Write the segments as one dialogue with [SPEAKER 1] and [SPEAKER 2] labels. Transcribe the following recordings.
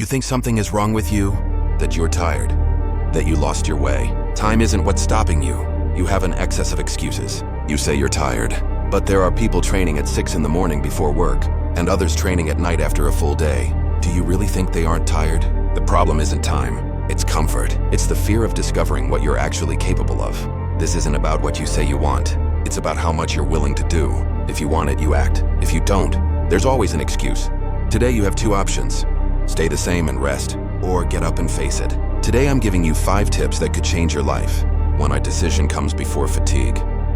[SPEAKER 1] You think something is wrong with you, that you're tired, that you lost your way. Time isn't what's stopping you. You have an excess of excuses. You say you're tired, but there are people training at 6 in the morning before work, and others training at night after a full day. Do you really think they aren't tired? The problem isn't time, it's comfort. It's the fear of discovering what you're actually capable of. This isn't about what you say you want. It's about how much you're willing to do. If you want it, you act. If you don't, there's always an excuse. Today you have 2 options. Stay the same and rest, or get up and face it. Today I'm giving you 5 tips that could change your life. When a decision comes before fatigue.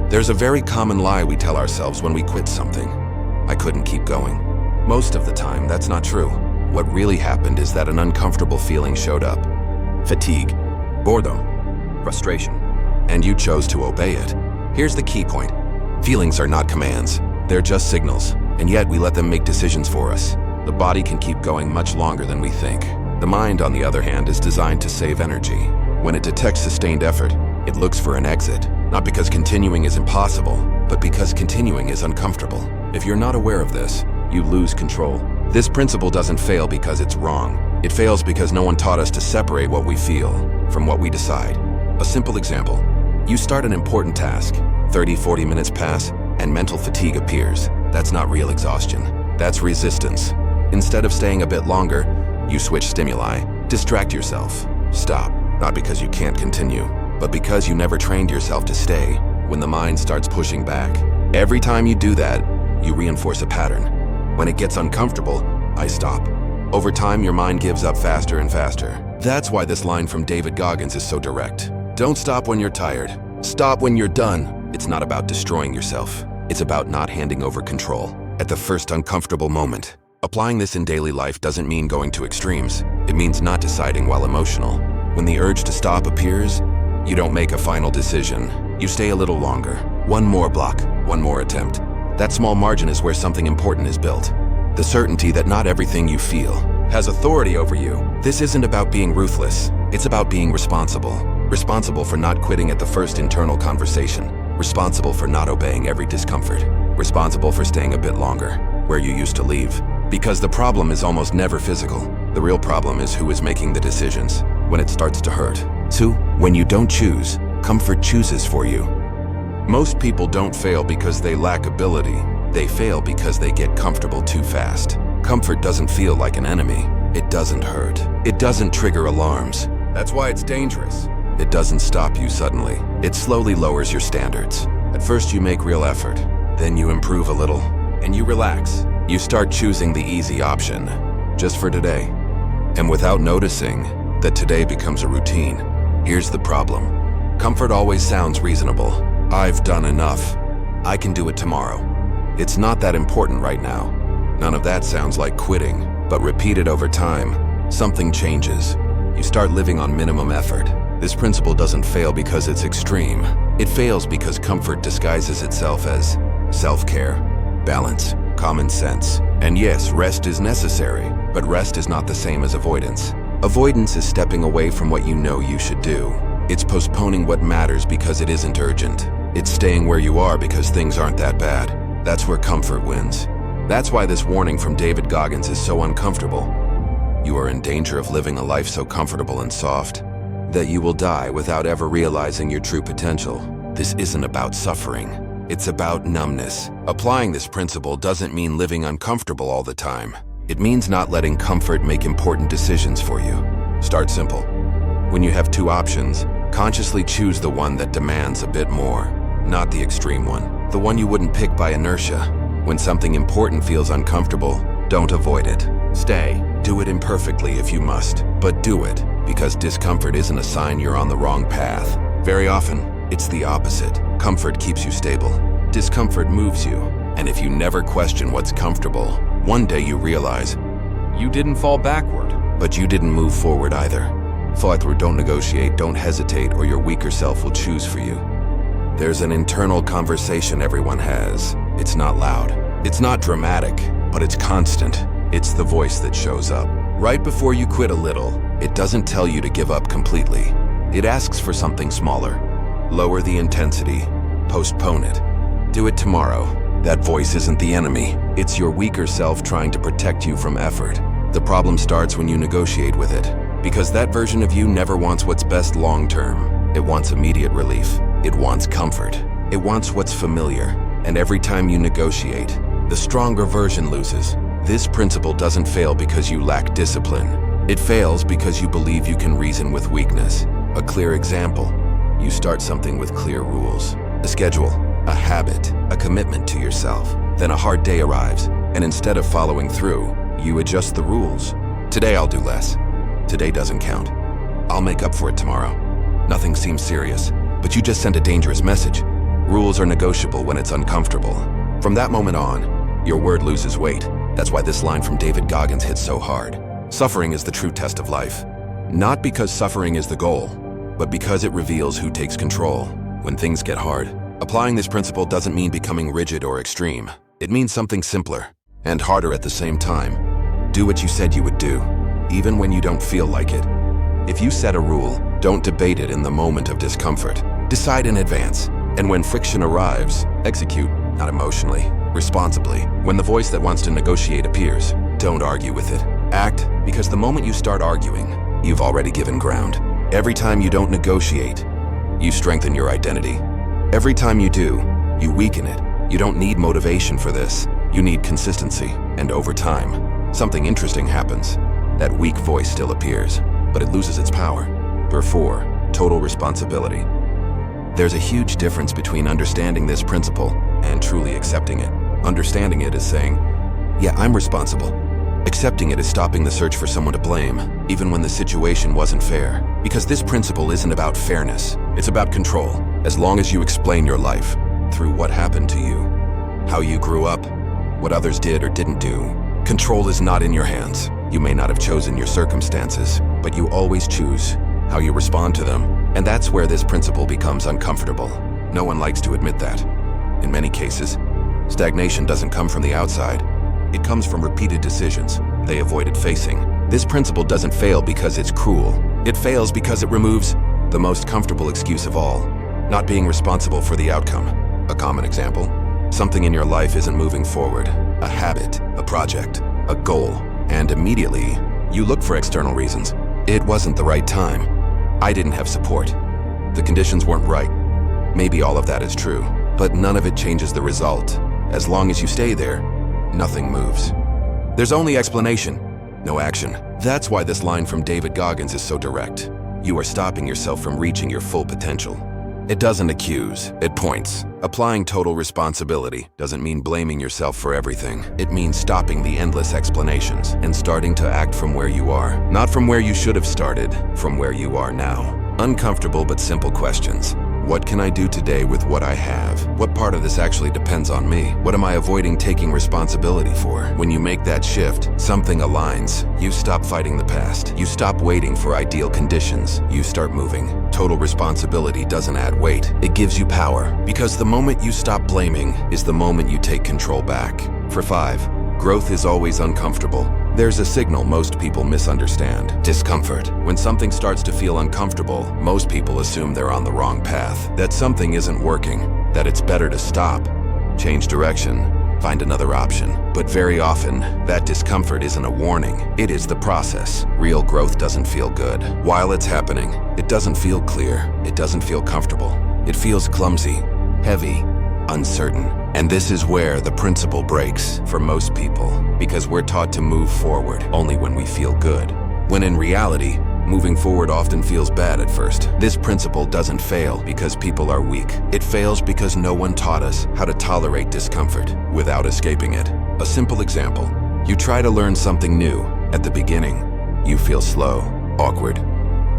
[SPEAKER 1] There's a very common lie we tell ourselves when we quit something. I couldn't keep going. Most of the time, that's not true. What really happened is that an uncomfortable feeling showed up. Fatigue, boredom, frustration, and you chose to obey it. Here's the key point. Feelings are not commands. They're just signals, and yet we let them make decisions for us. The body can keep going much longer than we think. The mind, on the other hand, is designed to save energy. When it detects sustained effort, it looks for an exit, not because continuing is impossible, but because continuing is uncomfortable. If you're not aware of this, you lose control. This principle doesn't fail because it's wrong. It fails because no one taught us to separate what we feel from what we decide. A simple example. You start an important task, 30-40 minutes pass, and mental fatigue appears. That's not real exhaustion. That's resistance. Instead of staying a bit longer, you switch stimuli, distract yourself, stop. Not because you can't continue, but because you never trained yourself to stay when the mind starts pushing back. Every time you do that, you reinforce a pattern. When it gets uncomfortable, I stop. Over time, your mind gives up faster and faster. That's why this line from David Goggins is so direct. Don't stop when you're tired. Stop when you're done. It's not about destroying yourself. It's about not handing over control at the first uncomfortable moment. Applying this in daily life doesn't mean going to extremes. It means not deciding while emotional. When the urge to stop appears, you don't make a final decision. You stay a little longer. One more block, one more attempt. That small margin is where something important is built. The certainty that not everything you feel has authority over you. This isn't about being ruthless. It's about being responsible. Responsible for not quitting at the first internal conversation. Responsible for not obeying every discomfort. Responsible for staying a bit longer where you used to leave. Because the problem is almost never physical. The real problem is who is making the decisions when it starts to hurt. 2. When you don't choose, comfort chooses for you. Most people don't fail because they lack ability. They fail because they get comfortable too fast. Comfort doesn't feel like an enemy. It doesn't hurt. It doesn't trigger alarms. That's why it's dangerous. It doesn't stop you suddenly. It slowly lowers your standards. At first you make real effort. Then you improve a little, and you relax. You start choosing the easy option, just for today. And without noticing that today becomes a routine. Here's the problem. Comfort always sounds reasonable. I've done enough. I can do it tomorrow. It's not that important right now. None of that sounds like quitting, but repeated over time, something changes. You start living on minimum effort. This principle doesn't fail because it's extreme. It fails because comfort disguises itself as self-care, balance, common sense. And yes, rest is necessary, but rest is not the same as avoidance. Avoidance is stepping away from what you know you should do. It's postponing what matters because it isn't urgent. It's staying where you are because things aren't that bad. That's where comfort wins. That's why this warning from David Goggins is so uncomfortable. You are in danger of living a life so comfortable and soft that you will die without ever realizing your true potential. This isn't about suffering. It's about numbness. Applying this principle doesn't mean living uncomfortable all the time. It means not letting comfort make important decisions for you. Start simple. When you have 2 options, consciously choose the one that demands a bit more, not the extreme one. The one you wouldn't pick by inertia. When something important feels uncomfortable, don't avoid it. Stay. Do it imperfectly if you must, but do it, because discomfort isn't a sign you're on the wrong path. Very often, it's the opposite. Comfort keeps you stable. Discomfort moves you. And if you never question what's comfortable, one day you realize you didn't fall backward, but you didn't move forward either. Follow through, don't negotiate, don't hesitate, or your weaker self will choose for you. There's an internal conversation everyone has. It's not loud. It's not dramatic, but it's constant. It's the voice that shows up. Right before you quit a little, it doesn't tell you to give up completely. It asks for something smaller. Lower the intensity. Postpone it. Do it tomorrow. That voice isn't the enemy. It's your weaker self trying to protect you from effort. The problem starts when you negotiate with it, because that version of you never wants what's best long-term. It wants immediate relief. It wants comfort. It wants what's familiar. And every time you negotiate, the stronger version loses. This principle doesn't fail because you lack discipline. It fails because you believe you can reason with weakness. A clear example: you start something with clear rules, a schedule, a habit, a commitment to yourself. Then a hard day arrives, and instead of following through, you adjust the rules. Today I'll do less. Today doesn't count. I'll make up for it tomorrow. Nothing seems serious, but you just sent a dangerous message. Rules are negotiable when it's uncomfortable. From that moment on, your word loses weight. That's why this line from David Goggins hits so hard. Suffering is the true test of life. Not because suffering is the goal, but because it reveals who takes control when things get hard. Applying this principle doesn't mean becoming rigid or extreme. It means something simpler and harder at the same time. Do what you said you would do, even when you don't feel like it. If you set a rule, don't debate it in the moment of discomfort. Decide in advance, and when friction arrives, execute, not emotionally, responsibly. When the voice that wants to negotiate appears, don't argue with it. Act, because the moment you start arguing, you've already given ground. Every time you don't negotiate, you strengthen your identity. Every time you do, you weaken it. You don't need motivation for this. You need consistency. And over time, something interesting happens. That weak voice still appears, but it loses its power. Number 4, total responsibility. There's a huge difference between understanding this principle and truly accepting it. Understanding it is saying, yeah, I'm responsible. Accepting it is stopping the search for someone to blame, even when the situation wasn't fair. Because this principle isn't about fairness, it's about control. As long as you explain your life through what happened to you, how you grew up, what others did or didn't do, control is not in your hands. You may not have chosen your circumstances, but you always choose how you respond to them. And that's where this principle becomes uncomfortable. No one likes to admit that. In many cases, stagnation doesn't come from the outside. It comes from repeated decisions they avoided facing. This principle doesn't fail because it's cruel. It fails because it removes the most comfortable excuse of all, not being responsible for the outcome. A common example: something in your life isn't moving forward, a habit, a project, a goal, and immediately you look for external reasons. It wasn't the right time. I didn't have support. The conditions weren't right. Maybe all of that is true, but none of it changes the result. As long as you stay there, nothing moves. There's only explanation, no action. That's why this line from David Goggins is so direct. You are stopping yourself from reaching your full potential. It doesn't accuse, it points. Applying total responsibility doesn't mean blaming yourself for everything. It means stopping the endless explanations and starting to act from where you are. Not from where you should have started, from where you are now. Uncomfortable but simple questions. What can I do today with what I have? What part of this actually depends on me? What am I avoiding taking responsibility for? When you make that shift, something aligns. You stop fighting the past. You stop waiting for ideal conditions. You start moving. Total responsibility doesn't add weight. It gives you power. Because the moment you stop blaming is the moment you take control back. For 5, growth is always uncomfortable. There's a signal most people misunderstand: discomfort. When something starts to feel uncomfortable, most people assume they're on the wrong path, that something isn't working, that it's better to stop, change direction, find another option. But very often, that discomfort isn't a warning, it is the process. Real growth doesn't feel good. While it's happening, it doesn't feel clear, it doesn't feel comfortable. It feels clumsy, heavy, uncertain. And this is where the principle breaks for most people, because we're taught to move forward only when we feel good, when in reality, moving forward often feels bad at first. This principle doesn't fail because people are weak. It fails because no one taught us how to tolerate discomfort without escaping it. A simple example: you try to learn something new. At the beginning, you feel slow, awkward,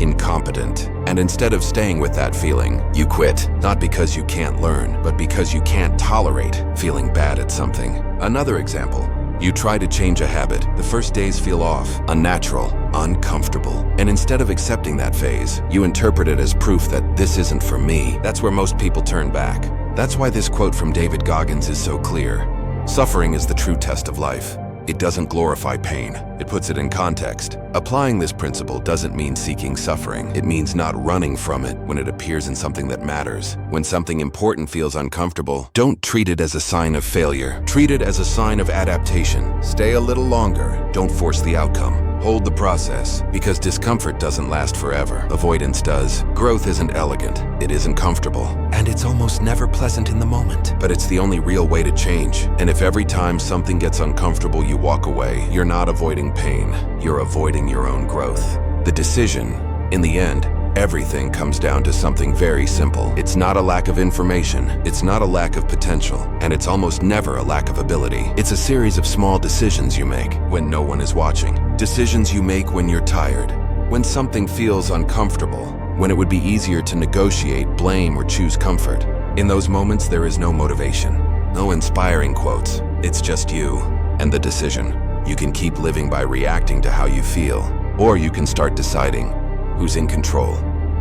[SPEAKER 1] incompetent, and instead of staying with that feeling, you quit. Not because you can't learn, but because you can't tolerate feeling bad at something. Another example: you try to change a habit. The first days feel off, unnatural, uncomfortable. And instead of accepting that phase, you interpret it as proof that this isn't for me. That's where most people turn back. That's why this quote from David Goggins is so clear. Suffering is the true test of life. It doesn't glorify pain. It puts it in context. Applying this principle doesn't mean seeking suffering. It means not running from it when it appears in something that matters. When something important feels uncomfortable, don't treat it as a sign of failure. Treat it as a sign of adaptation. Stay a little longer. Don't force the outcome. Hold the process, because discomfort doesn't last forever. Avoidance does. Growth isn't elegant, it isn't comfortable, and it's almost never pleasant in the moment. But it's the only real way to change. And if every time something gets uncomfortable you walk away, you're not avoiding pain, you're avoiding your own growth. The decision, in the end, everything comes down to something very simple. It's not a lack of information, it's not a lack of potential, and it's almost never a lack of ability. It's a series of small decisions you make when no one is watching. Decisions you make when you're tired, when something feels uncomfortable, when it would be easier to negotiate, blame, or choose comfort. In those moments, there is no motivation, no inspiring quotes. It's just you and the decision. You can keep living by reacting to how you feel, or you can start deciding who's in control.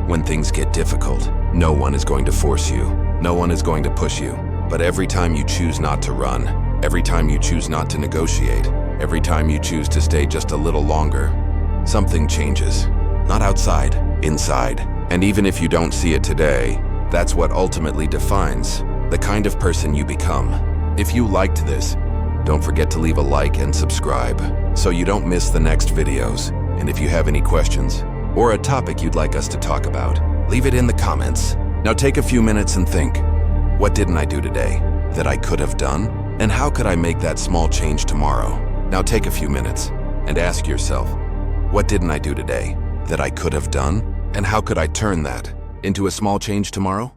[SPEAKER 1] When things get difficult, no one is going to force you. No one is going to push you. But every time you choose not to run, every time you choose not to negotiate, every time you choose to stay just a little longer, something changes. Not outside, inside. And even if you don't see it today, that's what ultimately defines the kind of person you become. If you liked this, don't forget to leave a like and subscribe so you don't miss the next videos. And if you have any questions, or a topic you'd like us to talk about, leave it in the comments. Now take a few minutes and think, what didn't I do today that I could have done? And how could I make that small change tomorrow? Now take a few minutes and ask yourself, what didn't I do today that I could have done? And how could I turn that into a small change tomorrow?